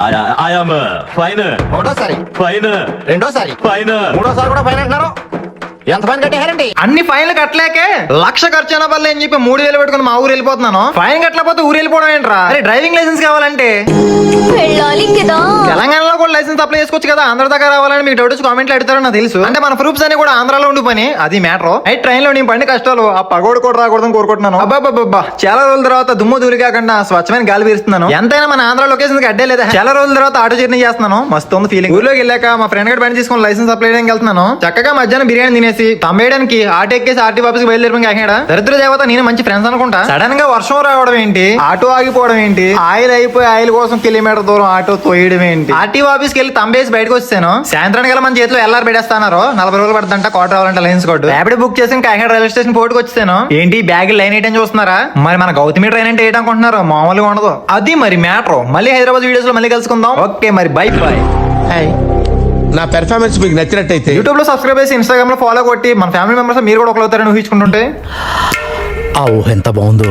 I'm fine ఒకటోసారి, fine రెండోసారి, fine మూడోసారి కూడా ఫైన్ అంటున్నారు. ఎంత ఫైన్ కట్టేయారండి? అన్ని ఫైన్లు కట్టలేకే 1,00,000 ఖర్చు అయినా పర్లే అని చెప్పి 3,000 పెట్టుకుని మా ఊరు వెళ్ళిపోతున్నాను. ఫైన్ కట్టలేకపోతే ఊరు వెళ్ళిపోవడం ఏంట్రా? అరే డ్రైవింగ్ లైసెన్స్ కావాలంటే వెళ్ళాలి కదా. తెలంగాణలో కూడా లైసెన్స్ అప్లై చేసుకోవచ్చు కదా. ఆంధ్ర దాకా రావాలని మీకు డౌట్ వచ్చి కామెంట్లు అడుగుతారో నాకు తెలుసు. అంటే మన ప్రూఫ్స్ అన్ని కూడా ఆంధ్రాలో ఉండి పని అది మ్యాటర్. అయితే ట్రైన్ లో నేను పడిన కష్టాలు ఆ పగోడు కూడా రాకూడదని కోరుకుంటున్నాను. అబ్బాబ్బా చాలా రోజుల తర్వాత దుమ్ము దూరి కాకుండా స్వచ్ఛమైన గాలి పీరుస్తున్నాను. ఎంతైనా మన ఆంధ్ర లొకేషన్ అడ్డే లేదా. చాలా రోజుల తర్వాత ఆటో జర్నీ చేస్తున్నాను. మస్తు ఉంది ఫీలింగ్. ఊర్లోకి వెళ్ళాక మా ఫ్రెండ్ గడి బండి తీసుకుని లైసెన్స్ అప్లై చేయడానికి వెళ్తున్నాను. చక్కగా మధ్యాహ్నం బిర్యానీ తినేసి తమ్మేయడానికి ఆటో ఎక్కేసి ఆర్టీ ఆఫీస్ బయలుదేరిపోయి కాకినాడ. దరిద్ర దేవత నేను మంచి ఫ్రెండ్స్ అనుకుంటా. సడన్ గా వర్షం రావడం ఏంటి, ఆటో ఆగిపోవడం ఏంటి, ఆయిల్ అయిపోయి ఆయిల్ కోసం కిలోమీటర్ దూరం ఆటో తోయడం ఏంటి. ఆర్టీఓ ఆఫీస్కి వెళ్ళి తంబేసి బయటకు వచ్చాను. సాయంత్రానికి మన చేతిలో ఎల్ఆర్ పెడేస్తున్నారు. 40 రోజులు పడుతుంట కోట రావాలంటే లైన్స్ కోడ్ ర్యాపిడ్ బుక్ చేసి కాకినాడ రైల్వే స్టేషన్ పోటుకు వచ్చాను. ఏంటి బ్యాగ్ లైన్ వేయటం చూస్తున్నారా? మరి మన గౌతమి ట్రైన్ అంటే వేయటనుకుంటున్నారు, మామూలుగా ఉండదు. అది మరి మ్యాటర్. మళ్ళీ హైదరాబాద్ వీడియోస్ లో మళ్ళీ కలుసుకుందాం. ఓకే మరి బై బై. నా పెర్ఫార్మెన్స్ మీకు నచ్చినట్టయితే యూట్యూబ్ లో సబ్స్క్రైబ్ చేసి ఇన్స్టాగ్రామ్ లో ఫాలో కొట్టి మన ఫ్యామిలీ మెంబర్స్ మీరు కూడా ఒకరు అవుతారని ఊహించుకుంటుంటే ఎంత బాగుందో.